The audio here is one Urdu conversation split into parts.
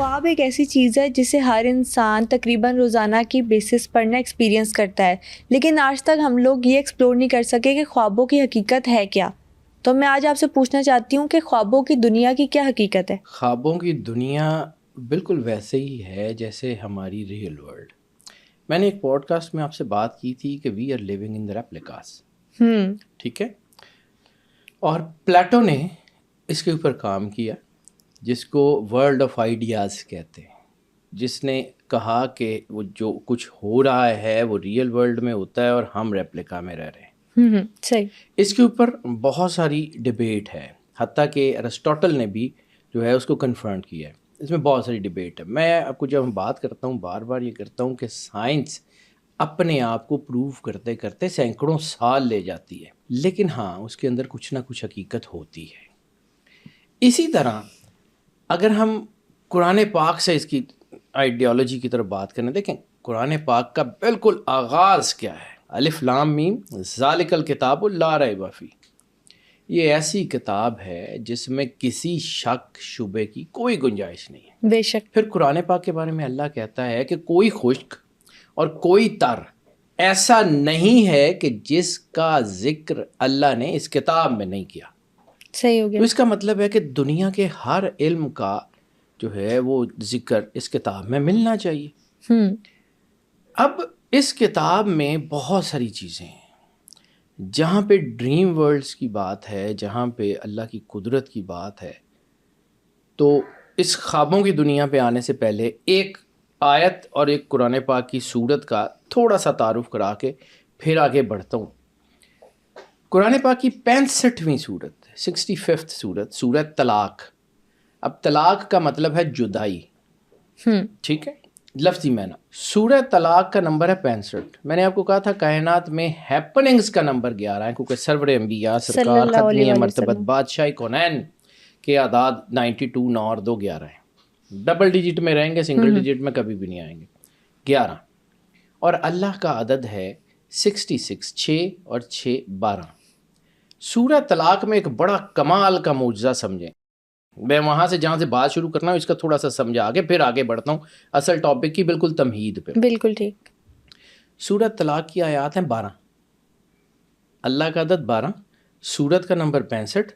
خواب ایک ایسی چیز ہے جسے ہر انسان تقریباً روزانہ کی بیسس پر ایکسپیرینس کرتا ہے، لیکن آج تک ہم لوگ یہ ایکسپلور نہیں کر سکے کہ خوابوں کی حقیقت ہے کیا۔ تو میں آج آپ سے پوچھنا چاہتی ہوں کہ خوابوں کی دنیا کی کیا حقیقت ہے؟ خوابوں کی دنیا بالکل ویسے ہی ہے جیسے ہماری ریئل ورلڈ۔ میں نے ایک پوڈ کاسٹ میں آپ سے بات کی تھی کہ وی آر لیونگ ان دا ریپلیکاس، ٹھیک ہے، اور پلیٹو نے اس کے اوپر کام کیا جس کو ورلڈ آف آئیڈیاز کہتے ہیں، جس نے کہا کہ وہ جو کچھ ہو رہا ہے وہ ریئل ورلڈ میں ہوتا ہے اور ہم ریپلیکا میں رہ رہے ہیں۔ صحیح۔ اس کے اوپر بہت ساری ڈبیٹ ہے، حتیٰ کہ ارسطوٹل نے بھی جو ہے اس کو کنفرم کیا ہے۔ اس میں بہت ساری ڈبیٹ ہے۔ میں آپ کو جب بات کرتا ہوں بار بار یہ کرتا ہوں کہ سائنس اپنے آپ کو پروو کرتے کرتے سینکڑوں سال لے جاتی ہے، لیکن ہاں اس کے اندر کچھ نہ کچھ حقیقت ہوتی ہے۔ اسی طرح اگر ہم قرآن پاک سے اس کی آئیڈیالوجی کی طرف بات کریں، دیکھیں قرآن پاک کا بالکل آغاز کیا ہے؟ الف لام میم ذالک الکتاب لا ریب فیہ۔ یہ ایسی کتاب ہے جس میں کسی شک شبے کی کوئی گنجائش نہیں ہے۔ بے شک۔ پھر قرآن پاک کے بارے میں اللہ کہتا ہے کہ کوئی خشک اور کوئی تر ایسا نہیں ہے کہ جس کا ذکر اللہ نے اس کتاب میں نہیں کیا۔ صحیح ہو گیا۔ تو اس کا مطلب ہے کہ دنیا کے ہر علم کا جو ہے وہ ذکر اس کتاب میں ملنا چاہیے۔ اب اس کتاب میں بہت ساری چیزیں ہیں، جہاں پہ ڈریم ورلڈز کی بات ہے، جہاں پہ اللہ کی قدرت کی بات ہے۔ تو اس خوابوں کی دنیا پہ آنے سے پہلے ایک آیت اور ایک قرآن پاک کی سورت کا تھوڑا سا تعارف کرا کے پھر آگے بڑھتا ہوں۔ قرآن پاک کی 65ویں سورت، 65 سورت، سورت طلاق۔ اب طلاق کا مطلب ہے جدائی، ٹھیک ہے، لفظی معنی۔ سورہ طلاق کا نمبر ہے 65۔ میں نے آپ کو کہا تھا کائنات میں ہیپننگز کا نمبر 11 ہے، کیونکہ سرور انبیاء سرکار ختمیہ مرتبت بادشاہ کونین کے اعداد 92 9 اور 2 11 ہیں۔ ڈبل ڈیجٹ میں رہیں گے، سنگل ڈیجٹ میں کبھی بھی نہیں آئیں گے، 11۔ اور اللہ کا عدد ہے 66، 6 اور 6 12۔ سورہ طلاق میں ایک بڑا کمال کا معجزہ سمجھیں۔ میں وہاں سے جہاں سے بات شروع کرنا ہوں اس کا تھوڑا سا سمجھا کے پھر آگے بڑھتا ہوں اصل ٹاپک کی بالکل تمہید پہ۔ بالکل ٹھیک۔ سورۃ طلاق کی آیات ہیں 12، اللہ کا عدد 12، سورت کا نمبر 65۔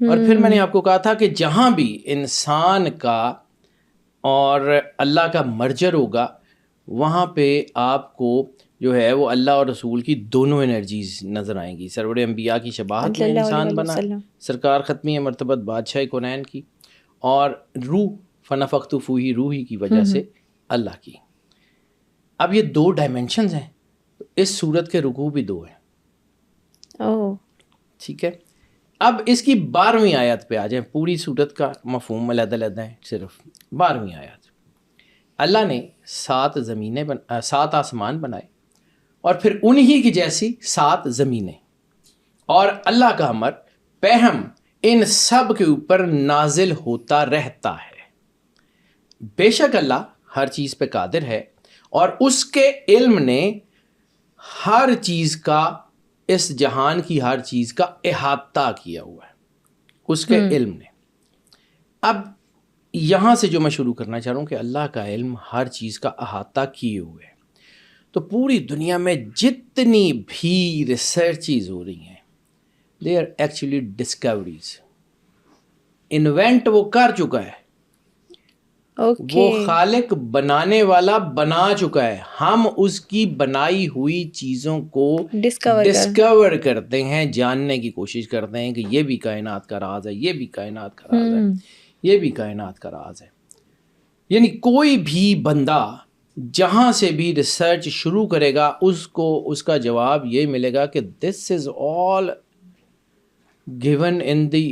اور پھر میں نے آپ کو کہا تھا کہ جہاں بھی انسان کا اور اللہ کا مرجر ہوگا وہاں پہ آپ کو جو ہے وہ اللہ اور رسول کی دونوں انرجیز نظر آئیں گی۔ سرور انبیاء کی شباہت میں انسان بنا، سرکار ختمی مرتبت بادشاہ کونین کی، اور روح فنفخت فیہ روحی کی وجہ سے اللہ کی۔ اب یہ 2 ڈائمینشنز ہیں، اس صورت کے رکوع بھی 2 ہیں، ٹھیک ہے۔ اب اس کی 12ویں آیت پہ آ جائیں، پوری صورت کا مفہوم علیحدہ علیحدہ ہے، صرف 12ویں آیت۔ اللہ نے 7 آسمان بنائے اور پھر انہی کی جیسی 7 زمینیں، اور اللہ کا امر پہم ان سب کے اوپر نازل ہوتا رہتا ہے۔ بے شک اللہ ہر چیز پہ قادر ہے، اور اس کے علم نے ہر چیز کا، اس جہان کی ہر چیز کا احاطہ کیا ہوا ہے، اس کے علم نے۔ اب یہاں سے جو میں شروع کرنا چاہ رہا ہوں کہ اللہ کا علم ہر چیز کا احاطہ کیے ہوئے ہے، تو پوری دنیا میں جتنی بھی ریسرچز ہو رہی ہیں they are actually discoveries. Invent وہ کر چکا ہے، وہ خالق بنانے والا بنا چکا ہے، ہم اس کی بنائی ہوئی چیزوں کو ڈسکور کرتے ہیں، جاننے کی کوشش کرتے ہیں کہ یہ بھی کائنات کا راز ہے، یہ بھی کائنات کا راز ہے، یہ بھی کائنات کا راز ہے۔ یعنی کوئی بھی بندہ جہاں سے بھی ریسرچ شروع کرے گا اس کو اس کا جواب یہ ملے گا کہ this is all given in the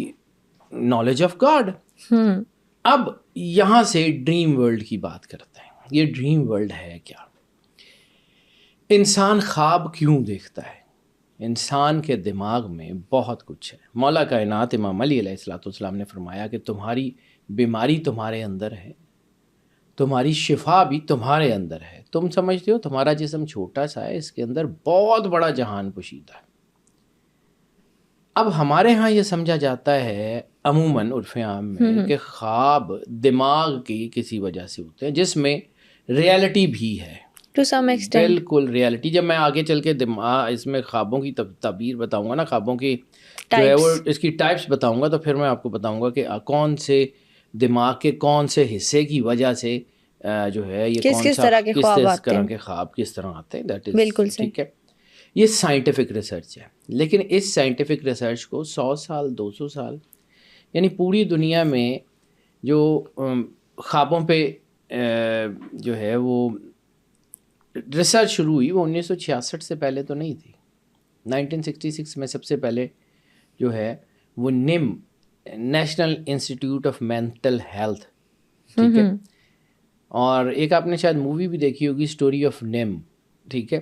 knowledge of God. اب یہاں سے ڈریم ورلڈ کی بات کرتے ہیں۔ یہ ڈریم ورلڈ ہے کیا؟ انسان خواب کیوں دیکھتا ہے؟ انسان کے دماغ میں بہت کچھ ہے۔ مولا کائنات امام علی علیہ الصلوۃ والسلام نے فرمایا کہ تمہاری بیماری تمہارے اندر ہے، تمہاری شفا بھی تمہارے اندر ہے۔ تم سمجھتے ہو تمہارا جسم چھوٹا سا ہے، اس کے اندر بہت بڑا جہان پوشیدہ ہے۔ اب ہمارے ہاں یہ سمجھا جاتا ہے عموماً عرف عام میں کہ خواب دماغ کی کسی وجہ سے ہوتے ہیں جس میں ریالٹی بھی ہے ٹو سم ایکسٹینٹ. بالکل ریالٹی. جب میں آگے چل کے اس میں خوابوں کی تعبیر بتاؤں گا نا, خوابوں کی جو ہے وہ اس کی ٹائپس بتاؤں گا, تو پھر میں آپ کو بتاؤں گا کہ کون سے دماغ کے کون سے حصے کی وجہ سے جو ہے یہ کس طرح کے خواب کس طرح آتے ہیں. دیٹ از بالکل ٹھیک ہے. یہ سائنٹیفک ریسرچ ہے, لیکن اس سائنٹیفک ریسرچ کو 100 سال 200 سال یعنی پوری دنیا میں جو خوابوں پہ جو ہے وہ ریسرچ شروع ہوئی وہ 1966 سے پہلے تو نہیں تھی. 1966 میں سب سے پہلے جو ہے وہ نم national Institute of Mental health, ٹھیک ہے, اور ایک آپ نے شاید مووی بھی دیکھی ہوگی اسٹوری آف نیم, ٹھیک ہے,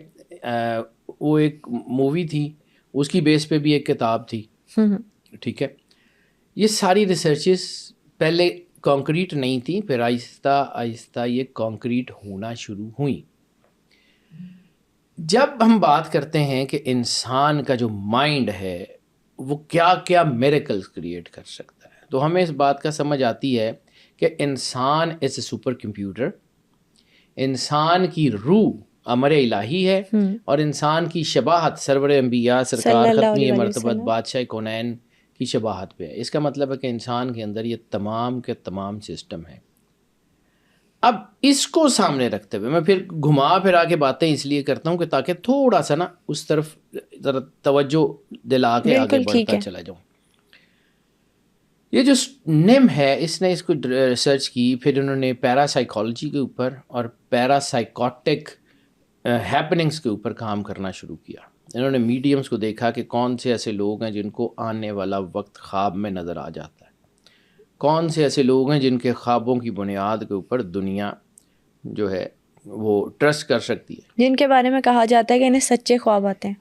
وہ ایک مووی تھی, اس کی بیس پہ بھی ایک کتاب تھی, ٹھیک ہے. یہ ساری ریسرچز پہلے کانکریٹ نہیں تھیں, پھر آہستہ آہستہ یہ کانکریٹ ہونا شروع ہوئیں. جب ہم بات کرتے ہیں کہ انسان کا جو مائنڈ ہے وہ کیا کیا میریکلز کریٹ کر سکتا ہے, تو ہمیں اس بات کا سمجھ آتی ہے کہ انسان از اے سپر کمپیوٹر, انسان کی روح امر الہی ہے, اور انسان کی شباہت سرور انبیاء سرکار ختمی مرتبت بادشاہ کونین کی شباہت پہ ہے. اس کا مطلب ہے کہ انسان کے اندر یہ تمام کے تمام سسٹم ہیں. اب اس کو سامنے رکھتے ہوئے میں پھر گھما پھرا کے باتیں اس لیے کرتا ہوں کہ تاکہ تھوڑا سا نا اس طرف ذرا توجہ دلا کے آگے بڑھتا چلا جاؤں. یہ جو نم ہے اس نے اس کو ریسرچ کی, پھر انہوں نے پیرا سائیکالوجی کے اوپر اور پیرا سائیکوٹک ہیپننگس کے اوپر کام کرنا شروع کیا. انہوں نے میڈیمز کو دیکھا کہ کون سے ایسے لوگ ہیں جن کو آنے والا وقت خواب میں نظر آ جاتا ہے, کون سے ایسے لوگ ہیں جن کے خوابوں کی بنیاد کے اوپر دنیا جو ہے وہ ٹرسٹ کر سکتی ہے, جن کے بارے میں کہا جاتا ہے کہ انہیں سچے خواب آتے ہیں.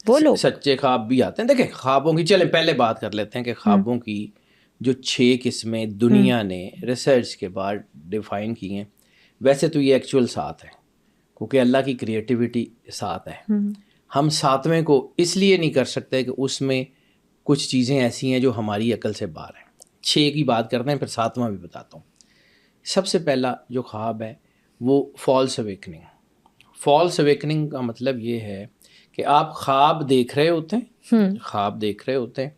وہ لوگ سچے خواب بھی آتے ہیں. دیکھیں خوابوں کی, چلیں پہلے بات کر لیتے ہیں کہ خوابوں کی جو 6 قسمیں دنیا نے ریسرچ کے بعد ڈیفائن کی ہیں. ویسے تو یہ ایکچوئل 7 ہے کیونکہ اللہ کی کریٹیوٹی 7 ہے. ہم 7ویں کو اس لیے نہیں کر سکتے کہ اس میں کچھ چیزیں ایسی ہیں جو ہماری عقل سے باہر ہیں. 6 کی بات کرتے ہیں, پھر 7واں بھی بتاتا ہوں. سب سے پہلا جو خواب ہے وہ فالس اویکننگ. فالس اویکننگ کا مطلب یہ ہے کہ آپ خواب دیکھ رہے ہوتے ہیں,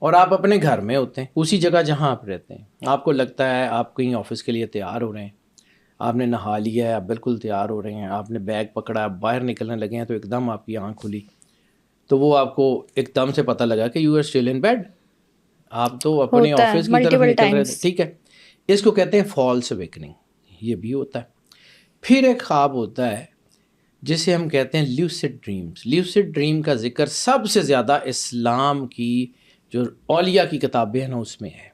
اور آپ اپنے گھر میں ہوتے ہیں, اسی جگہ جہاں آپ رہتے ہیں. آپ کو لگتا ہے آپ کہیں آفس کے لیے تیار ہو رہے ہیں, آپ نے نہا لیا ہے, آپ بالکل تیار ہو رہے ہیں, آپ نے بیگ پکڑا, آپ باہر نکلنے لگے ہیں, تو ایک دم آپ کی آنکھ کھلی, تو وہ آپ کو ایک دم سے پتہ لگا کہ you are still in bed, آپ تو اپنے آفس کی طرف نکل رہے تھے, ٹھیک ہے. اس کو کہتے ہیں فالس اویکننگ. یہ بھی ہوتا ہے. پھر ایک خواب ہوتا ہے جسے ہم کہتے ہیں لیوسڈ ڈریمز. لیوسڈ ڈریم کا ذکر سب سے زیادہ اسلام کی جو اولیاء کی کتابیں ہیں نا اس میں ہے.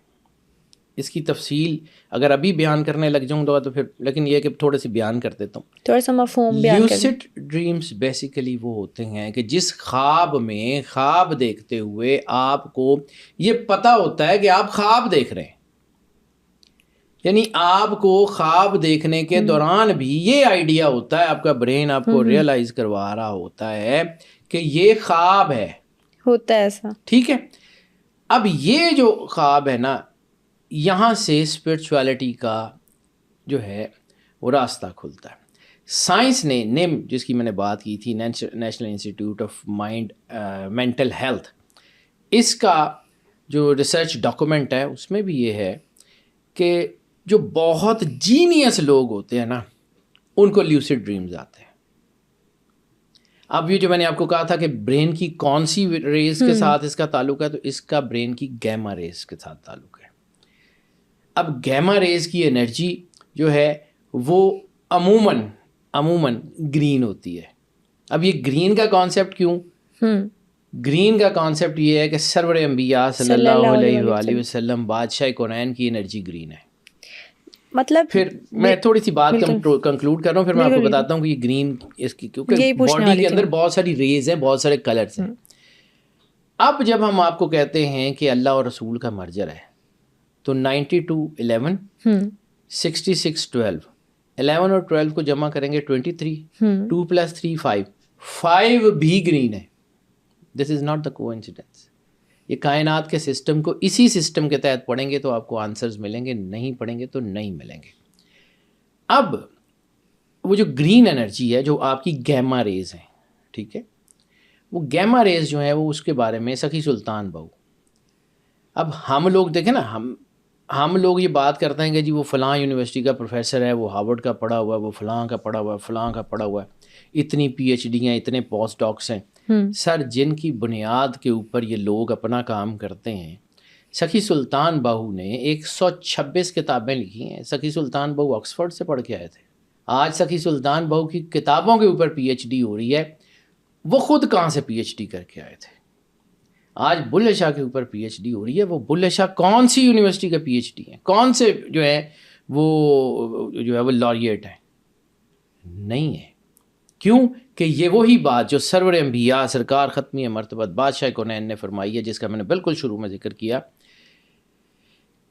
اس کی تفصیل اگر ابھی بیان کرنے لگ جاؤں تو پھر, لیکن یہ کہ تھوڑے سے بیان کر دیتا ہوں, تھوڑا سا مفہوم بیان کر. لیوسڈ ڈریمز بیسیکلی وہ ہوتے ہیں کہ جس خواب میں خواب دیکھتے ہوئے آپ کو یہ پتہ ہوتا ہے کہ آپ خواب دیکھ رہے ہیں, یعنی آپ کو خواب دیکھنے کے دوران بھی یہ آئیڈیا ہوتا ہے, آپ کا برین آپ کو ریئلائز کروا رہا ہوتا ہے کہ یہ خواب ہے, ہوتا ہے ایسا, ٹھیک ہے. اب یہ جو خواب ہے نا, یہاں سے اسپرچویلٹی کا جو ہے وہ راستہ کھلتا ہے. سائنس نے نیم جس کی میں نے بات کی تھی, National Institute of Mental Health, اس کا جو ریسرچ ڈاکومنٹ ہے اس میں بھی یہ ہے کہ جو بہت جینیس لوگ ہوتے ہیں نا ان کو لیوسڈ ڈریمز آتے ہیں. اب یہ جو میں نے آپ کو کہا تھا کہ برین کی کون سی ریز کے ساتھ اس کا تعلق ہے, تو اس کا برین کی گیما ریز کے ساتھ تعلق ہے. اب گیما ریز کی انرجی جو ہے وہ عموماً گرین ہوتی ہے. اب یہ گرین کا کانسیپٹ کیوں؟ گرین کا کانسیپٹ یہ ہے کہ سرور انبیاء صلی اللہ علیہ وآلہ وسلم بادشاہ کونین کی انرجی گرین ہے. مطلب پھر میں تھوڑی سی بات کنکلوڈ کر رہا ہوں, پھر میں آپ کو بتاتا ہوں کہ یہ گرین اس کی, کیونکہ باڈی کے اندر بہت ساری ریز ہیں, بہت سارے کلرز ہیں. اب جب ہم آپ کو کہتے ہیں کہ اللہ اور رسول کا مرجر ہے, تو 92:11 66:12 11 اور 12 کو جمع کریں گے 23, 2 + 3 5 بھی گرین ہے. دس از ناٹ دا کوانسیڈنس. یہ کائنات کے سسٹم کو اسی سسٹم کے تحت پڑھیں گے تو آپ کو آنسرز ملیں گے, نہیں پڑھیں گے تو نہیں ملیں گے. اب وہ جو گرین انرجی ہے جو آپ کی گیما ریز ہیں, ٹھیک ہے, وہ گیما ریز جو ہیں وہ اس کے بارے میں سخی سلطان بہو, اب ہم لوگ دیکھیں نا, ہم لوگ یہ بات کرتے ہیں کہ جی وہ فلاں یونیورسٹی کا پروفیسر ہے, وہ ہارورڈ کا پڑھا ہوا ہے, وہ فلاں کا پڑھا ہوا ہے, فلاں کا پڑھا ہوا ہے, اتنی پی ایچ ڈی ہیں, اتنے پوسٹ ڈاکس ہیں. سر جن کی بنیاد کے اوپر یہ لوگ اپنا کام کرتے ہیں, سخی سلطان بہو نے 126 کتابیں لکھی ہیں. سخی سلطان بہو آکسفورڈ سے پڑھ کے آئے تھے. آج سخی سلطان بہو کی کتابوں کے اوپر پی ایچ ڈی ہو رہی ہے. وہ خود کہاں سے پی ایچ ڈی کر کے آئے تھے؟ آج بلے شاہ کے اوپر پی ایچ ڈی ہو رہی ہے. وہ بلے شاہ کون سی یونیورسٹی کا پی ایچ ڈی ہیں؟ کون سے جو ہے وہ لاریٹ ہیں؟ نہیں ہے. کیوں کہ یہ وہی بات جو سرور انبیاء سرکار ختمی مرتبت بادشاہ کونین نے فرمائی ہے, جس کا میں نے بالکل شروع میں ذکر کیا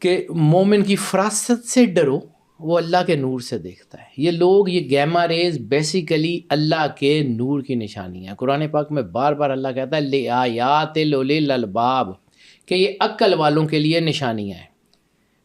کہ مومن کی فراست سے ڈرو, وہ اللہ کے نور سے دیکھتا ہے. یہ لوگ, یہ گیما ریز بیسیکلی اللہ کے نور کی نشانی ہے. قرآن پاک میں بار بار اللہ کہتا ہے لِآیَاتِ لِأُولِی الْأَلْبَابِ, کہ یہ عقل والوں کے لیے نشانیاں ہیں.